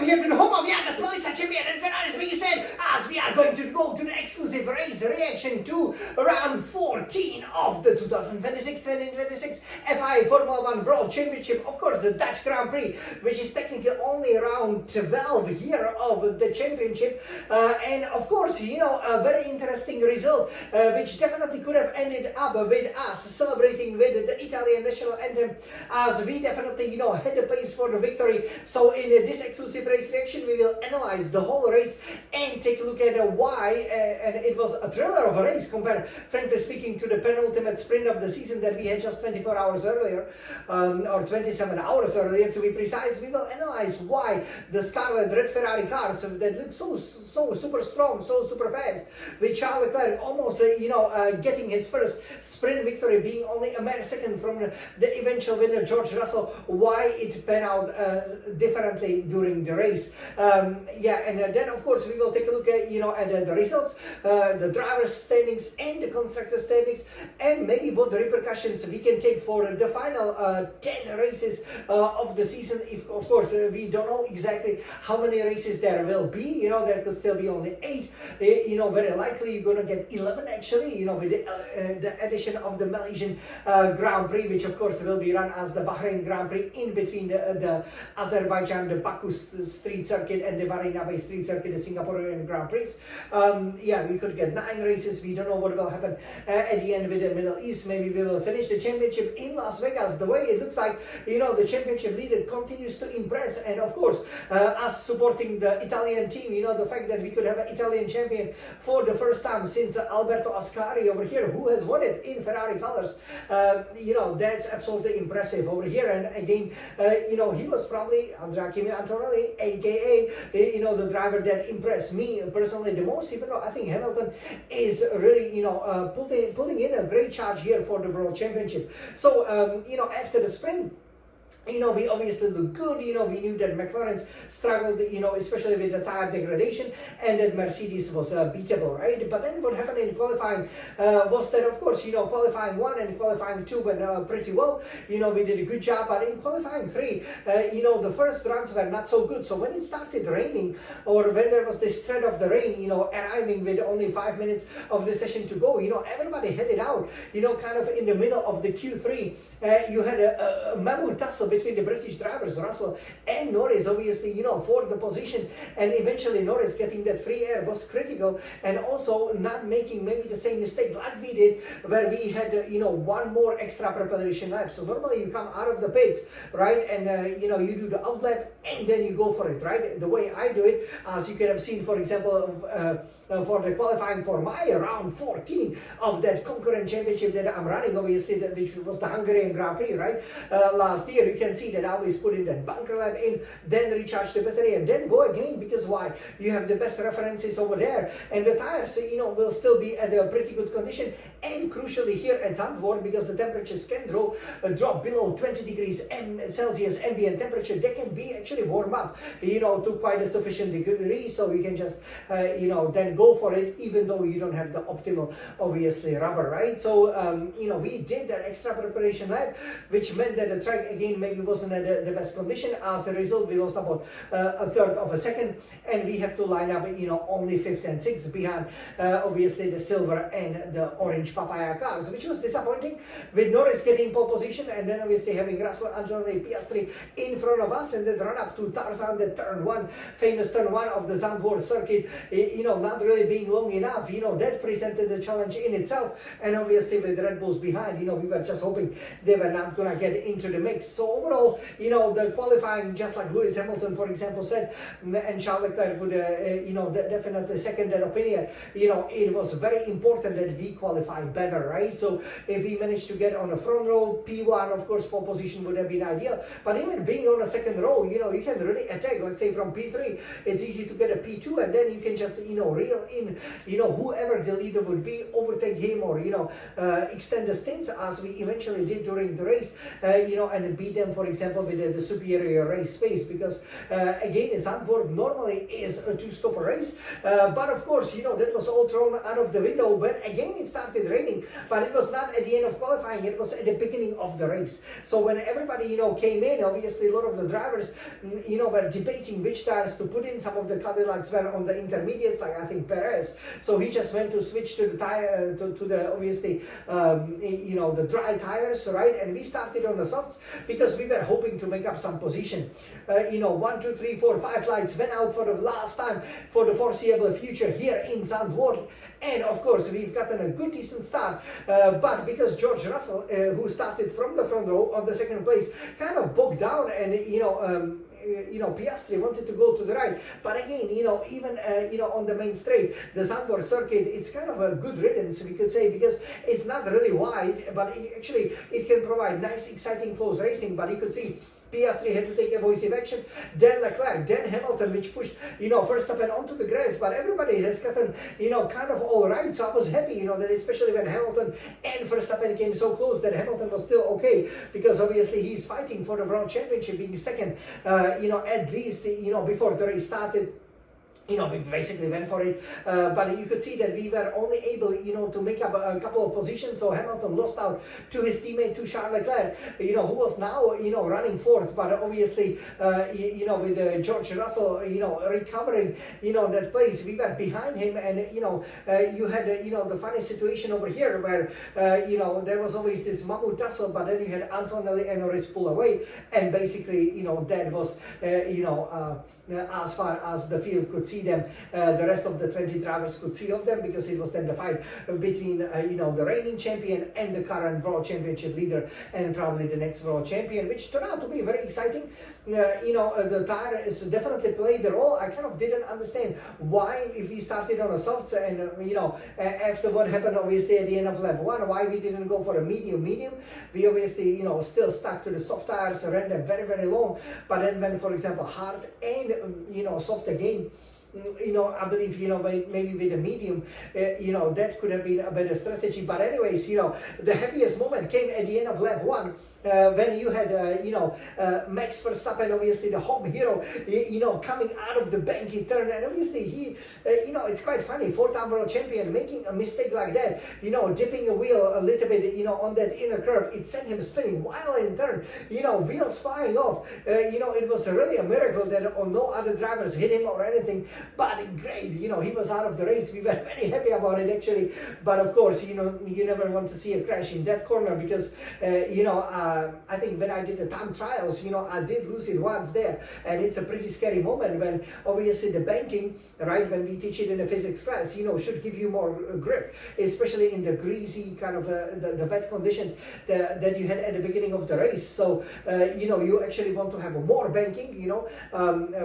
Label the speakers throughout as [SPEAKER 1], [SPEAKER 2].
[SPEAKER 1] here to the home of youngest Melissa champion and Ferrari's biggest fan, as we are going to go to the exclusive race reaction to round 14 of the 2026 FI Formula 1 World Championship. Of course, the Dutch Grand Prix, which is technically only round 12 here of the championship. And of course, a very interesting result, which definitely could have ended up with us celebrating with the Italian national anthem, as we definitely, had the pace for the victory. So in this exclusive race reaction, we will analyze the whole race and take a look at why, and it was a thriller of a race compared, frankly speaking, to the penultimate sprint of the season that we had just 24 hours earlier, or 27 hours earlier to be precise. We will analyze why the Scarlet Red Ferrari cars that look so super strong, so super fast, with Charles Leclerc almost, getting his first sprint victory, being only a mere second from the eventual winner George Russell, why it panned out differently during the race. And then of course we will take a look at at the results, the drivers' standings and the constructor standings, and maybe what the repercussions we can take for the final 10 races of the season. If of course we don't know exactly how many races there will be, there could still be only 8. Very likely you're gonna get 11 actually, with the addition of the Malaysian Grand Prix, which of course will be run as the Bahrain Grand Prix in between the Azerbaijan, the Baku street circuit, and the Marina Bay street circuit, the Singaporean Grand Prix. We could get 9 races. We don't know what will happen at the end with the Middle East. Maybe we will finish the championship in Las Vegas. The way it looks like, the championship leader continues to impress, and of course, us supporting the Italian team, the fact that we could have an Italian champion for the first time since Alberto Ascari over here, who has won it in Ferrari colors. That's absolutely impressive over here. And again, he was probably Andrea Kimi Antonelli, aka the driver that impressed me personally the most, even though I think Hamilton is really pulling in a great charge here for the World Championship. So after the sprint, we obviously look good. We knew that McLaren's struggled, especially with the tire degradation, and that Mercedes was beatable, right? But then what happened in qualifying was that, of course, qualifying 1 and qualifying 2 went pretty well. We did a good job, but in qualifying 3, the first runs were not so good. So when it started raining, or when there was this threat of the rain, arriving with only 5 minutes of the session to go, everybody headed out, kind of in the middle of the Q3. You had a mammoth tussle between the British drivers, Russell and Norris, obviously, for the position, and eventually Norris getting that free air was critical, and also not making maybe the same mistake like we did, where we had, one more extra preparation lap. So normally you come out of the pits, right, and, you do the out lap, and then you go for it, right? The way I do it, as you can have seen, for example, for the qualifying for my round 14 of that concurrent championship that I'm running, obviously, which was the Hungarian Grand Prix, right? Last year, you can see that I always put in that bunker lap in, then recharge the battery, and then go again, because why? You have the best references over there, and the tires, will still be at a pretty good condition. And crucially here at Zandvoort, because the temperatures can drop below 20 degrees Celsius ambient temperature, they can be actually warm up, to quite a sufficient degree, so you can just, then go for it, even though you don't have the optimal, obviously, rubber, right? So, we did that extra preparation lap, which meant that the track, again, maybe wasn't at the best condition. As a result, we lost about a third of a second, and we have to line up, only 5th and 6th behind, obviously, the silver and the orange papaya cars, which was disappointing, with Norris getting pole position, and then obviously having Russell, Antonelli, Piastri in front of us, and then run up to Tarzan, the turn 1, famous turn 1 of the Zandvoort circuit, not really being long enough. That presented a challenge in itself, and obviously with Red Bulls behind, we were just hoping they were not gonna get into the mix. So overall, the qualifying, just like Lewis Hamilton, for example, said, and Charles Leclerc would, definitely second that opinion, it was very important that we qualify better, right? So if we managed to get on the front row, P1, of course, pole position would have been ideal, but even being on the second row, you can really attack. Let's say from P3, it's easy to get a P2, and then you can just, reel in, whoever the leader would be, overtake him, or, extend the stints, as we eventually did during the race, and beat them, for example, with the superior race pace, because, again, Zandvoort normally is a 2-stopper race, but of course, that was all thrown out of the window when, again, it started started raining, but it was not at the end of qualifying, it was at the beginning of the race. So when everybody, came in, obviously a lot of the drivers, were debating which tires to put in. Some of the Cadillacs were on the intermediates, like I think Perez. So he just went to switch to the tire, to the obviously, the dry tires, right? And we started on the softs because we were hoping to make up some position. 1, 2, 3, 4, 5 lights went out for the last time for the foreseeable future here in Zandvoort. And of course, we've gotten a good decent start, but because George Russell, who started from the front row on the second place, kind of bogged down, and Piastri wanted to go to the right. But again, even on the main straight, the Zandvoort circuit, it's kind of a good riddance, we could say, because it's not really wide, but it can provide nice, exciting, close racing. But you could see Piastri had to take evasive action, then Leclerc, then Hamilton, which pushed, Verstappen onto the grass. But everybody has gotten, kind of all right. So I was happy, that especially when Hamilton and Verstappen came so close, that Hamilton was still okay, because obviously he's fighting for the world championship, being second, at least, before the race started. We basically went for it, but you could see that we were only able, to make up a couple of positions. So Hamilton lost out to his teammate, to Charles Leclerc, who was now, running fourth. But obviously, with George Russell, recovering, that place, we were behind him. And, you had, the funny situation over here where, there was always this mammoth tussle, but then you had Antonelli and Norris pull away. And basically, that was, as far as the field could see them, the rest of the 20 drivers could see of them, because it was then the fight between the reigning champion and the current world championship leader, and probably the next world champion, which turned out to be very exciting. The tire is definitely played the role. I kind of didn't understand why, if we started on a softs and after what happened obviously at the end of lap 1, why we didn't go for a medium. We obviously still stuck to the soft tires, ran them very, very long, but then when, for example, hard and soft again, I believe, maybe with a medium, that could have been a better strategy. But anyways, the happiest moment came at the end of lap 1, when you had, Max Verstappen, obviously the home hero, coming out of the banky turn. And obviously he, it's quite funny, 4-time world champion, making a mistake like that, dipping a wheel a little bit, on that inner curb, it sent him spinning while in turn, wheels flying off. It was really a miracle that no other drivers hit him or anything. But great, he was out of the race. We were very happy about it, actually. But of course, you never want to see a crash in that corner, because, I think when I did the time trials, I did lose it once there. And it's a pretty scary moment when obviously the banking, right, when we teach it in a physics class, should give you more grip, especially in the greasy kind of the wet conditions that you had at the beginning of the race. So, you actually want to have more banking,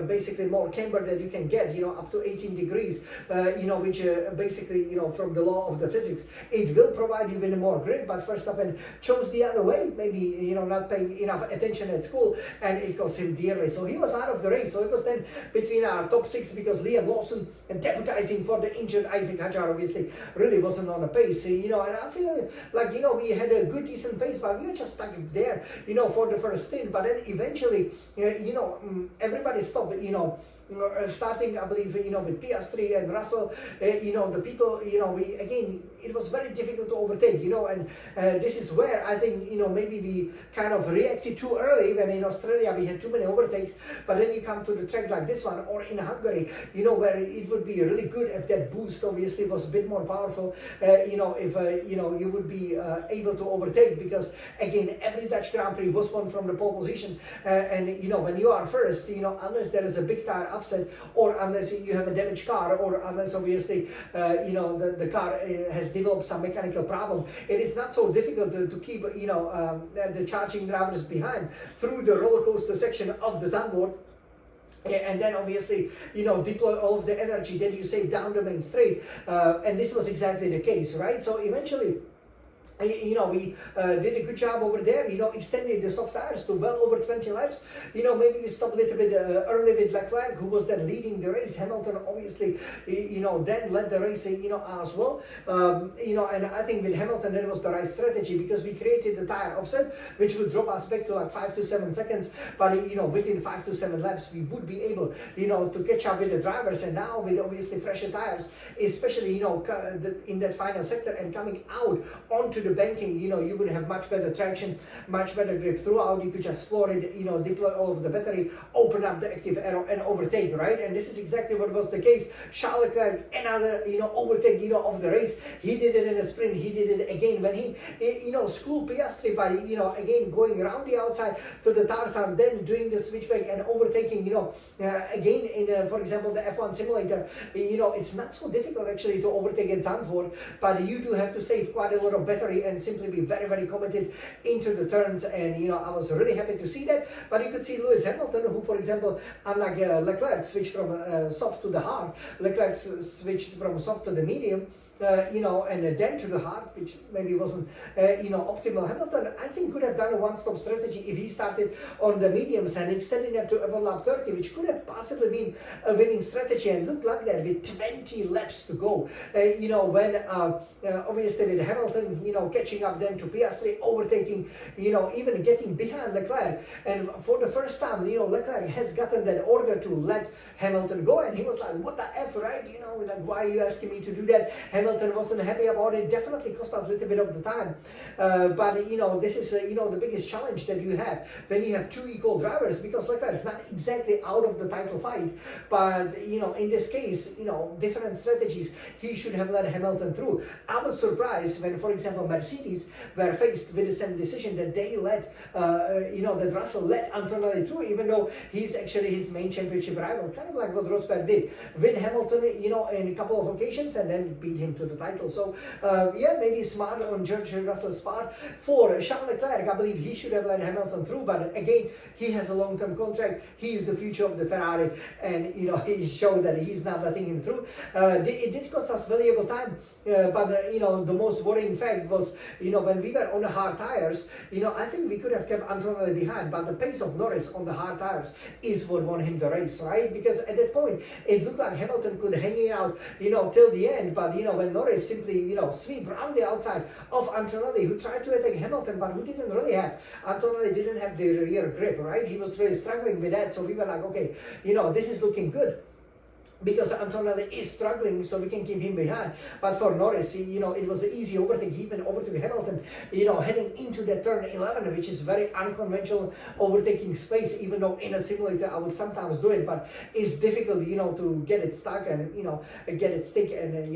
[SPEAKER 1] basically more camber that you can get, up to 18 degrees, which basically, from the law of the physics, it will provide you with more grip. But Verstappen chose the other way, maybe, not paying enough attention at school, and it cost him dearly. So he was out of the race. So it was then between our top 6, because Liam Lawson, and deputizing for the injured Isaac Hadjar, obviously really wasn't on a pace, and I feel like, we had a good decent pace, but we were just stuck there, for the first stint. But then eventually, everybody stopped, starting, I believe, with Piastri and Russell, the people, it was very difficult to overtake, and this is where I think, maybe we kind of reacted too early, when in Australia we had too many overtakes. But then you come to the track like this one, or in Hungary, where it would be really good if that boost obviously was a bit more powerful, if, you would be able to overtake, because again, every Dutch Grand Prix was won from the pole position, and, when you are first, unless there is a big tire upset, or unless you have a damaged car, or unless obviously, the car has developed some mechanical problem, it is not so difficult to keep, the charging drivers behind through the roller coaster section of the Zandvoort. And then obviously, deploy all of the energy that you save down the main straight. And this was exactly the case, right? So eventually, we did a good job over there, extended the soft tires to well over 20 laps. Maybe we stopped a little bit early with Leclerc, who was then leading the race. Hamilton obviously, then led the race, as well. And I think with Hamilton, that was the right strategy, because we created the tire offset, which would drop us back to like 5 to 7 seconds. But, within 5 to 7 laps, we would be able, to catch up with the drivers. And now with obviously fresher tires, especially, in that final sector and coming out onto the banking, you would have much better traction, much better grip throughout. You could just floor it, deploy all of the battery, open up the active arrow and overtake, right? And this is exactly what was the case. Charles Leclerc, another, overtake, of the race. He did it in a sprint. He did it again when he, schooled Piastri by, again, going around the outside to the Tarzan, then doing the switchback and overtaking, again, in, for example, the F1 simulator, it's not so difficult actually to overtake at Zandvoort, but you do have to save quite a lot of battery and simply be very, very committed into the turns. And I was really happy to see that. But you could see Lewis Hamilton, who, for example, unlike Leclerc, switched from soft to the hard. Leclerc switched from soft to the medium. And then to the hard, which maybe wasn't, optimal. Hamilton, I think, could have done a one-stop strategy if he started on the mediums and extending them to about lap 30, which could have possibly been a winning strategy. And looked like that with 20 laps to go. When obviously with Hamilton, catching up then to Piastri, overtaking, even getting behind Leclerc. And for the first time, Leclerc has gotten that order to let Hamilton go, and he was like, "What the F, right? Like, why are you asking me to do that?" Hamilton wasn't happy about it. Definitely cost us a little bit of the time. But this is the biggest challenge that you have when you have two equal drivers, because Leclerc is not exactly out of the title fight. But in this case, different strategies. He should have let Hamilton through. I was surprised when, for example, Mercedes were faced with the same decision that they let, that Russell let Antonelli through, even though he's actually his main championship rival, kind of like what Rosberg did. Win Hamilton, in a couple of occasions and then beat him to the title. So, maybe smart on George Russell's part. For Charles Leclerc, I believe he should have let Hamilton through, but again, he has a long-term contract. He is the future of the Ferrari, and he showed that he's not letting him through. It did cost us valuable time, but the most worrying fact was, when we were on the hard tires, I think we could have kept Antonelli behind, but the pace of Norris on the hard tires is what won him the race, right? Because at that point, it looked like Hamilton could hang it out, till the end, but when Norris simply, sweep around the outside of Antonelli, who tried to attack Hamilton, but who didn't really have, Antonelli didn't have the rear grip, right? He was really struggling with that, so we were like, okay, this is looking good, because Antonelli is struggling, so we can keep him behind. But for Norris, it was an easy overtake. He even overtook Hamilton, heading into that turn 11, which is very unconventional overtaking space, even though in a simulator I would sometimes do it, but it's difficult, to get it stuck and, get it stick. And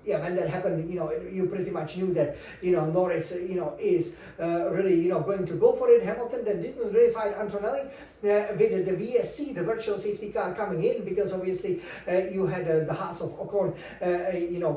[SPEAKER 1] when that happened, you pretty much knew that, Norris, is really, going to go for it. Hamilton then didn't really fight Antonelli. With the VSC, the virtual safety car, coming in, because obviously you had the Haas of Ocon,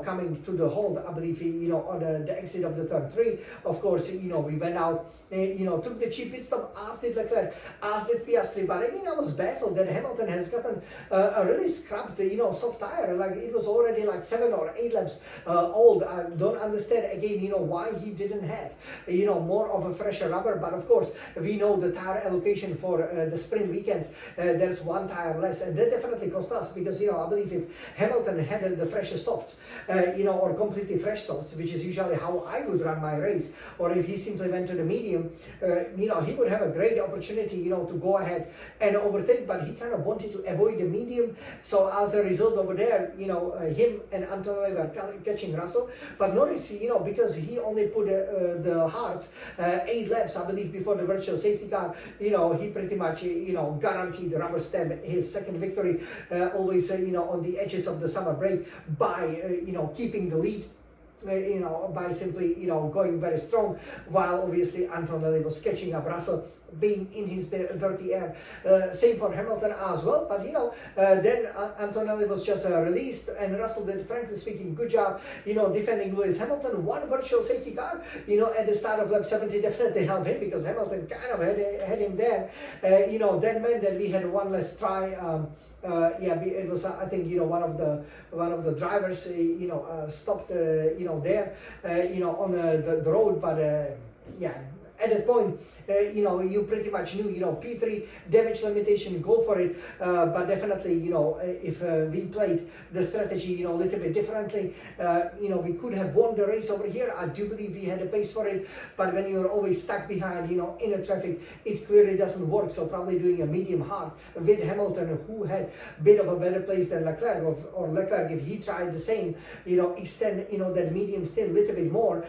[SPEAKER 1] coming to the hold, I believe, on the exit of the turn 3. Of course, we went out, took the cheap pit stop, asked it Leclerc, asked it Piastri, but again, I was baffled that Hamilton has gotten a really scrapped, soft tire, like it was already like 7 or 8 laps old. I don't understand, again, why he didn't have, more of a fresher rubber, but of course, we know the tire allocation for the sprint weekends, there's one tire less, and that definitely cost us, because I believe if Hamilton had the freshest softs, or completely fresh softs, which is usually how I would run my race, or if he simply went to the medium, he would have a great opportunity, to go ahead and overtake, but he kind of wanted to avoid the medium. So as a result over there, him and Antonelli were catching Russell, but Norris, because he only put the hards 8 laps, I believe, before the virtual safety car, he pretty much, guaranteed the rubber stamp his second victory, always, on the edges of the summer break, by, keeping the lead. By simply, going very strong, while obviously Antonelli was catching up Russell being in his dirty air. Same for Hamilton as well, but then Antonelli was just released, and Russell did, frankly speaking, good job, defending Lewis Hamilton. One virtual safety car, at the start of lap 70 definitely helped him, because Hamilton kind of had him there. That meant that we had one less try. It was, I think, one of the drivers, stopped, there, on the road, but at that point, you pretty much knew, P3 damage limitation, go for it. But definitely, if we played the strategy, a little bit differently, we could have won the race over here. I do believe we had a pace for it. But when you're always stuck behind, in a traffic, it clearly doesn't work. So probably doing a medium hard with Hamilton, who had a bit of a better place than Leclerc, or Leclerc, if he tried the same, extend, that medium stint a little bit more,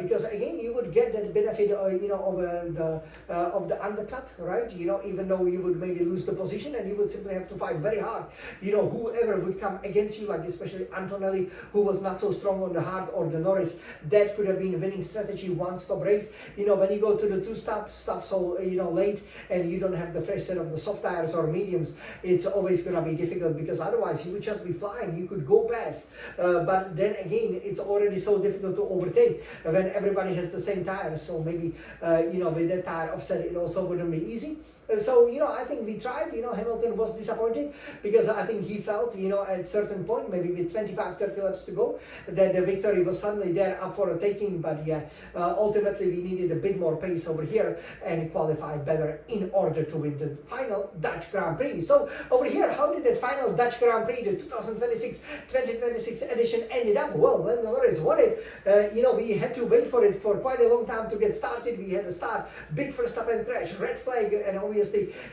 [SPEAKER 1] because again, you would get that benefit, of the undercut, right? Even though you would maybe lose the position, and you would simply have to fight very hard. Whoever would come against you, like especially Antonelli, who was not so strong on the hard, or the Norris, that could have been a winning strategy, one-stop race. When you go to the stop so late, and you don't have the fresh set of the soft tires or mediums, it's always gonna be difficult, because otherwise you would just be flying. You could go past, but then again, it's already so difficult to overtake when everybody has the same tires. So maybe with that tire offset, it also wouldn't be easy. So, I think we tried. Hamilton was disappointed, because I think he felt, at a certain point, maybe with 25-30 laps to go, that the victory was suddenly there up for a taking. But ultimately we needed a bit more pace over here and qualify better in order to win the final Dutch Grand Prix. So over here, how did that final Dutch Grand Prix, the 2026 edition, ended up? Well, Lando Norris won it. We had to wait for it for quite a long time to get started. We had a start, big Verstappen crash, red flag, and obviously,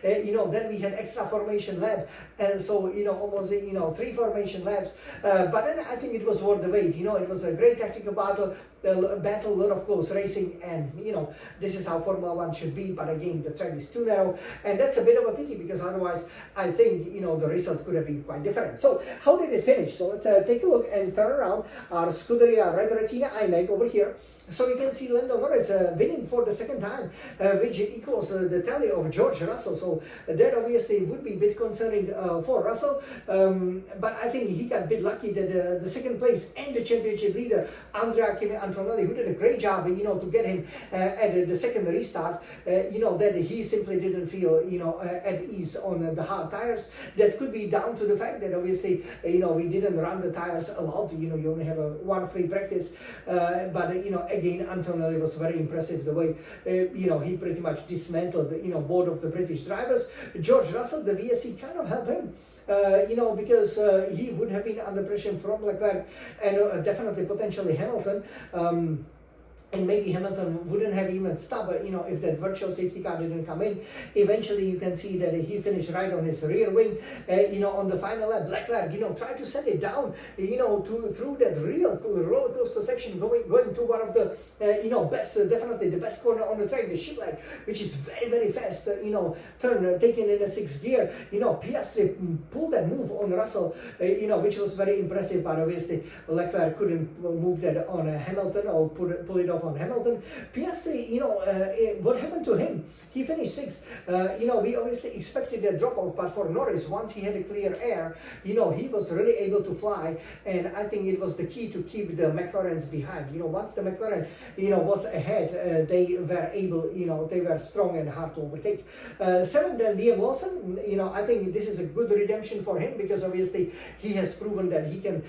[SPEAKER 1] then we had extra formation lap, and so, almost, 3 formation laps, but then I think it was worth the wait. It was a great tactical battle, a lot of close racing, and, this is how Formula 1 should be. But again, the track is too narrow, and that's a bit of a pity, because otherwise, I think, the result could have been quite different. So, how did it finish? So, let's take a look and turn around our Scuderia Red Retina iMac over here. So you can see Lando Norris winning for the second time, which equals the tally of George Russell. So that obviously would be a bit concerning for Russell. But I think he got a bit lucky that the second place and the championship leader, Andrea Antonelli, who did a great job, to get him at the second restart, that he simply didn't feel, at ease on the hard tires. That could be down to the fact that obviously, we didn't run the tires a lot. You only have one free practice, but again, Antonelli was very impressive the way, he pretty much dismantled, both of the British drivers. George Russell, the VSC, kind of helped him. Because he would have been under pressure from Leclerc and definitely potentially Hamilton. And maybe Hamilton wouldn't have even stopped, if that virtual safety car didn't come in. Eventually, you can see that he finished right on his rear wing, on the final lap. Leclerc, tried to set it down, through that real roller coaster section, going to one of the, best, definitely the best corner on the track, the shipwreck, which is very, very fast, turn, taken in a 6th gear. Piastri pulled that move on Russell, which was very impressive, but obviously Leclerc couldn't move that on Hamilton or pull it off on Hamilton. Piastri, what happened to him? He finished 6th. We obviously expected a drop off, but for Norris, once he had a clear air, he was really able to fly, and I think it was the key to keep the McLarens behind. Once the McLaren, was ahead, they were able, they were strong and hard to overtake. 7th, Liam Lawson, I think this is a good redemption for him, because obviously he has proven that he can,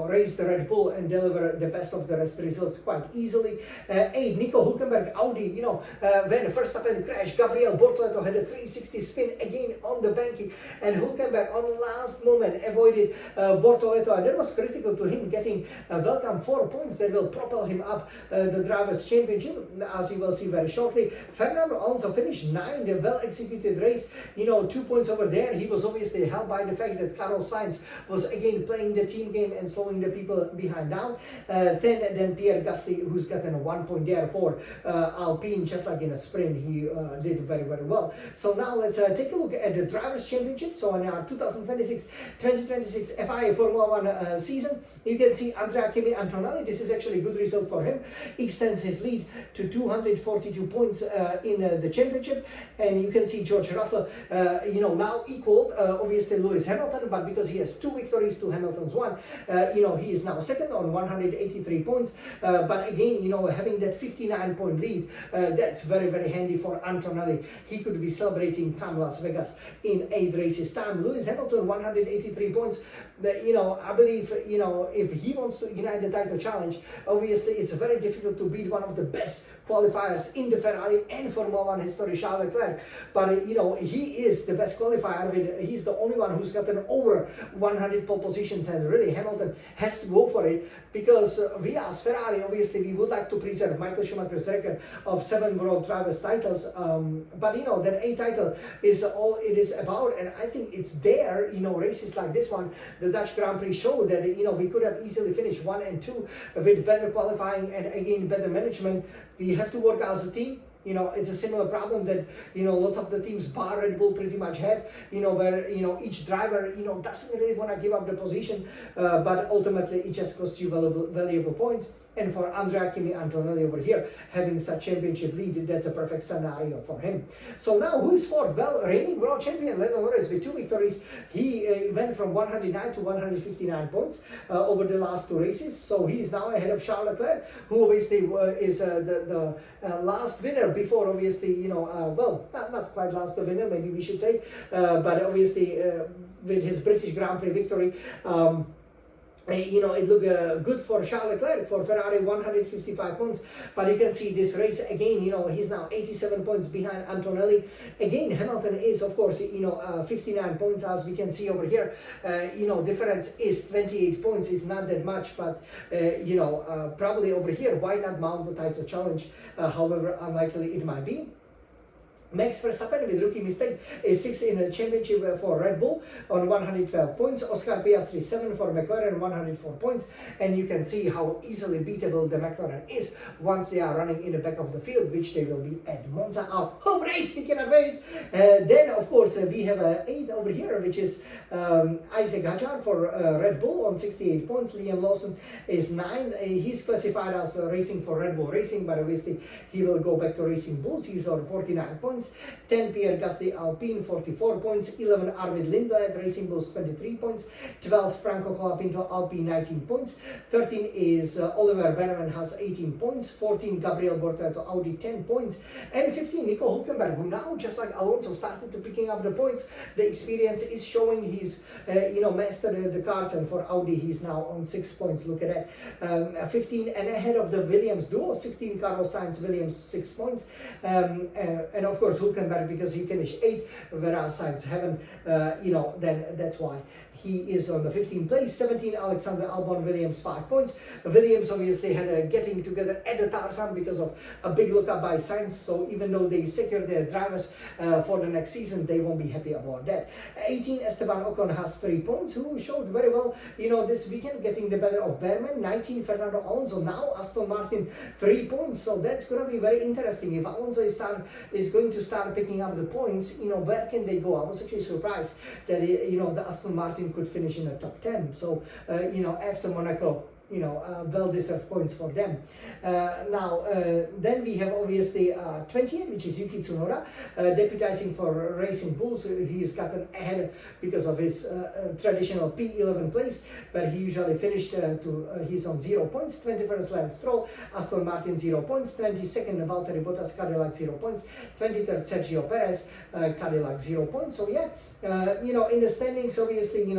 [SPEAKER 1] race the Red Bull and deliver the best of the rest results quite easily. 8, Nico Hülkenberg, Audi, when the first Verstappen crash, Gabriel Bortoleto had a 360 spin again on the banking, and Hülkenberg on the last moment avoided Bortoleto, and that was critical to him getting welcome 4 points that will propel him up the Drivers' Championship, as you will see very shortly. Fernando Alonso finished 9th, a well-executed race, 2 points over there. He was obviously helped by the fact that Carlos Sainz was again playing the team game and slowing the people behind down. Then Pierre Gasly, who's got gotten a 1 point there for Alpine, just like in a sprint. He did very, very well. So now let's take a look at the Drivers' Championship. So in our 2026 FIA Formula 1 season, you can see Andrea Kimi Antonelli. This is actually a good result for him. Extends his lead to 242 points in the championship. And you can see George Russell, now equaled obviously Lewis Hamilton, but because he has 2 victories to Hamilton's 1, he is now second on 183 points. But again, having that 59-point lead, that's very, very handy for Antonelli. He could be celebrating come Las Vegas in 8 races time. Lewis Hamilton, 183 points. I believe, if he wants to ignite the title challenge, obviously it's very difficult to beat one of the best qualifiers in the Ferrari and Formula 1 history, Charles Leclerc. But, he is the best qualifier. He's the only one who's gotten over 100 pole positions, and really Hamilton has to go for it, because we as Ferrari, obviously, we would like to preserve Michael Schumacher's record of 7 World Drivers titles. But, that 8th title is all it is about, and I think it's there, races like this one, the Dutch Grand Prix showed that, we could have easily finished 1 and 2 with better qualifying and, again, better management. We have to work as a team. It's a similar problem that, lots of the teams, bar Red Bull, pretty much have, where, each driver, doesn't really want to give up the position, but ultimately it just costs you valuable points. And for Andrea Kimi Antonelli over here, having such championship lead, that's a perfect scenario for him. So now, who is fourth? Well, reigning world champion Lando Norris with 2 victories. He went from 109 to 159 points over the last 2 races. So he is now ahead of Charles Leclerc, who obviously is the last winner before, obviously, not quite last winner, maybe we should say, but obviously with his British Grand Prix victory, it looked good for Charles Leclerc, for Ferrari, 155 points. But you can see this race again, he's now 87 points behind Antonelli. Again, Hamilton is, of course, 59 points, as we can see over here. Difference is 28 points, is not that much, but, probably over here, why not mount the title challenge? However unlikely it might be. Max Verstappen, with rookie mistake, is 6th in the championship for Red Bull on 112 points. Oscar Piastri 7 for McLaren, 104 points. And you can see how easily beatable the McLaren is once they are running in the back of the field, which they will be at Monza. Our home race, we cannot wait. Then, of course, we have 8th over here, which is Isaac Hadjar for Red Bull on 68 points. Liam Lawson is 9th. He's classified as racing for Red Bull Racing, but obviously he will go back to Racing Bulls. He's on 49 points. 10 Pierre Gasly Alpine, 44 points. 11 Arvid Lindblad, Racing Bulls, 23 points. 12 Franco Colapinto Alpine, 19 points. 13 is Oliver Bannerman, has 18 points. 14 Gabriel Bortoleto Audi, 10 points. And 15 Nico Hülkenberg, who now, just like Alonso, started to picking up the points. The experience is showing. He's mastered the cars, and for Audi he's now on 6 points. Look at that. 15 and ahead of the Williams duo. 16 Carlos Sainz, Williams, 6 points. And of course Hülkenberg, because he finished 8th, whereas Sainz haven't, then that's why he is on the 15th place. 17 Alexander Albon, Williams, 5 points. Williams obviously had a getting together at the Tarzan because of a big lookup by Sainz, so even though they secured their drivers for the next season, they won't be happy about that. 18 Esteban Ocon has 3 points, who showed very well, this weekend, getting the better of Behrman. 19 Fernando Alonso, now Aston Martin, 3 points, so that's going to be very interesting. If Alonso is going to start picking up the points, where can they go? I was actually surprised that, the Aston Martin could finish in the top 10. So, after Monaco, well-deserved points for them. Then we have obviously 20th, which is Yuki Tsunoda, deputizing for Racing Bulls. He's gotten ahead because of his traditional P11 place, where he usually finished he's on 0 points. 21st Lance Stroll, Aston Martin, 0 points. 22nd Valtteri Bottas, Cadillac, 0 points. 23rd Sergio Perez, Cadillac, 0 points. So yeah, in the standings, obviously,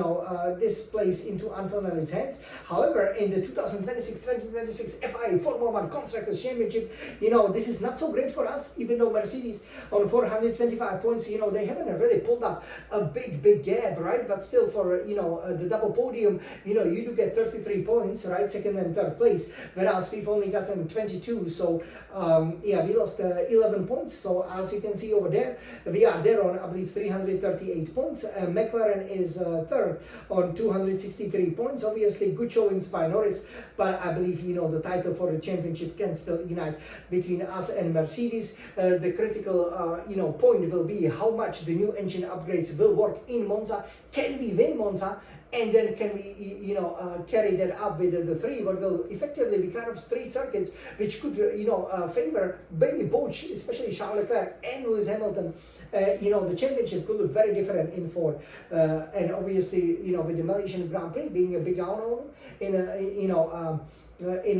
[SPEAKER 1] this plays into Antonelli's hands. However, in the 2026 FIA Formula 1 Constructors Championship, this is not so great for us, even though Mercedes on 425 points, they haven't really pulled up a big gap, right? But still, for, the double podium, you do get 33 points, right? 2nd and 3rd place, whereas we've only gotten 22. So, we lost 11 points. So, as you can see over there, we are there on, I believe, 338 points. McLaren is 3rd on 263 points. Obviously, good showings by Norris Norris, but I believe, the title for the championship can still ignite between us and Mercedes. The critical, point will be how much the new engine upgrades will work in Monza. Can we win Monza? And then can we, carry that up with the three, what will effectively be kind of straight circuits, which could, favor maybe both, especially Charles Leclerc and Lewis Hamilton. The championship could look very different in Ford. And obviously, with the Malaysian Grand Prix being a big unknown in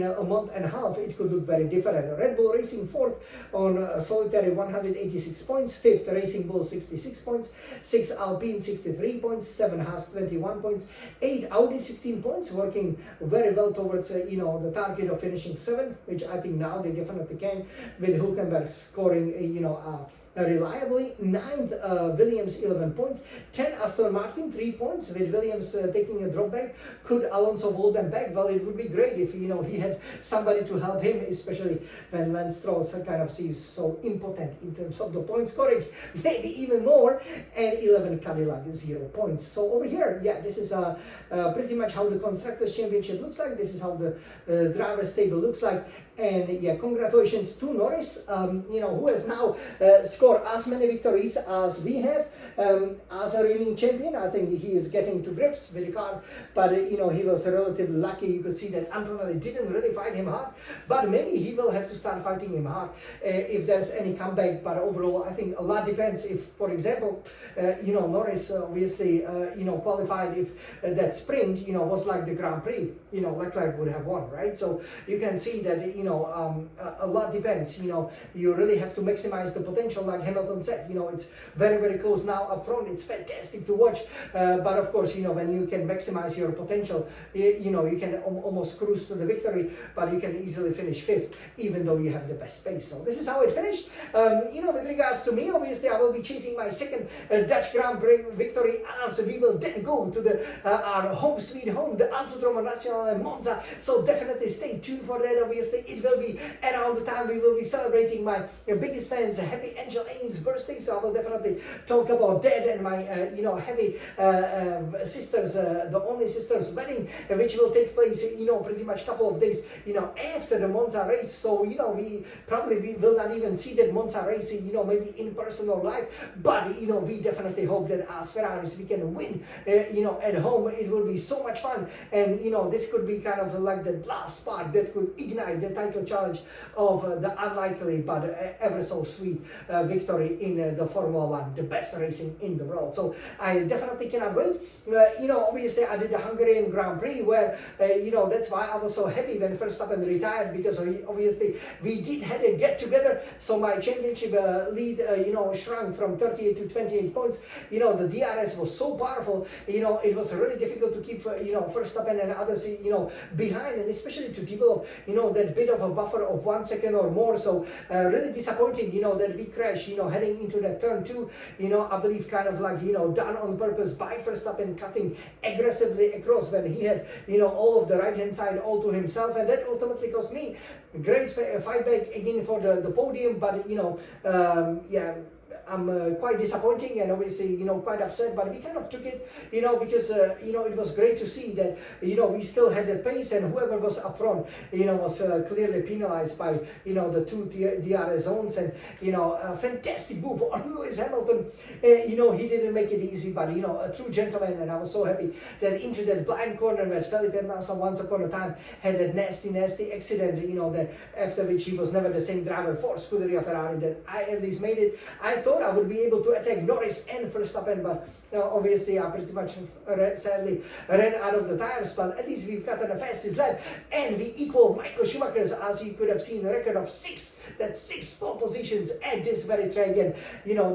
[SPEAKER 1] a month and a half, it could look very different. Red Bull Racing fourth on a solitary 186 points, fifth Racing Bull 66 points, sixth Alpine 63 points, seven Haas 21 points, eight Audi 16 points, working very well towards the target of finishing seventh, which I think now they definitely can, with Hülkenberg scoring reliably. Ninth, Williams 11 points, 10 Aston Martin 3 points, with Williams taking a drop back. Could Alonso hold them back? Well, it would be great if he had somebody to help him, especially when Lance Stroll kind of seems so impotent in terms of the point scoring, maybe even more. And 11 Cadillac 0 points. So over here, yeah, this is pretty much how the Constructors' Championship looks like. This is how the drivers' table looks like. And yeah, congratulations to Norris, who has now scored as many victories as we have as a reigning champion. I think he is getting to grips with the car, but he was relatively lucky. You could see that Antonelli didn't really fight him hard, but maybe he will have to start fighting him hard if there's any comeback. But overall, I think a lot depends. If, for example, Norris obviously qualified, if that sprint was like the Grand Prix, Leclerc would have won, right? So you can see that a lot depends. You really have to maximize the potential, like Hamilton said. It's very, very close now up front. It's fantastic to watch, but of course, when you can maximize your potential, you can almost cruise to the victory, but you can easily finish fifth, even though you have the best pace. So this is how it finished. With regards to me, obviously, I will be chasing my second Dutch Grand Prix victory, as we will then go to our home sweet home, the Autodromo Nazionale Monza. So definitely stay tuned for that. Obviously, it will be around the time we will be celebrating my biggest fans' happy Angel Amy's birthday. So I will definitely talk about that and my happy sisters, the only sister's wedding, which will take place pretty much a couple of days after the Monza race. So we probably will not even see that Monza race maybe in person or live, but we definitely hope that as Ferraris we can win at home. It will be so much fun, and this could be kind of like the last spark that could ignite the title challenge of the unlikely but ever so sweet victory in the Formula One, the best racing in the world. So I definitely cannot wait. Obviously I did the Hungarian Grand Prix where that's why I was so happy when Verstappen retired, because obviously we did had a get together. So my championship lead shrunk from 38 to 28 points. The DRS was so powerful. It was really difficult to keep Verstappen and others behind, and especially to develop that bit of a buffer of 1 second or more. So really disappointing that we crashed heading into that turn two. I believe kind of like done on purpose by Verstappen, cutting aggressively across when he had all of the right hand side all to himself, and that ultimately cost me great fight back again for the podium. But I'm quite disappointing and obviously quite upset, but we kind of took it because it was great to see that we still had that pace, and whoever was up front was clearly penalized by the two DRS zones, and a fantastic move on Lewis Hamilton. He didn't make it easy, but a true gentleman, and I was so happy that into that blind corner where Felipe Massa once upon a time had a nasty accident, that after which he was never the same driver for Scuderia Ferrari, that I at least made it. I thought I would be able to attack Norris and Verstappen, but obviously I pretty much sadly ran out of the tires. But at least we've gotten the fastest lap, and we equal Michael Schumacher's, as you could have seen, a record of 6. That's 6 pole positions at this very track, and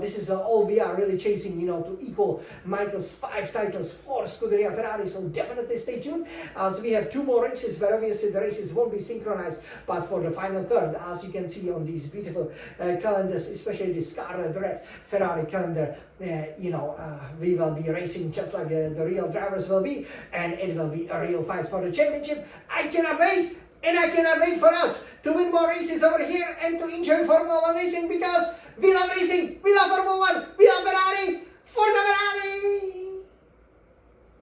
[SPEAKER 1] this is all we are really chasing, to equal Michael's 5 titles for Scuderia Ferrari. So definitely stay tuned, as we have 2 more races where obviously the races won't be synchronized, but for the final third, as you can see on these beautiful calendars, especially the scarlet red Ferrari calendar, we will be racing just like the real drivers will be, and it will be a real fight for the championship. I cannot wait, and I cannot wait for us to win more races over here and to enjoy Formula 1 racing, because we love racing, we love Formula 1, we love Ferrari, Forza Ferrari!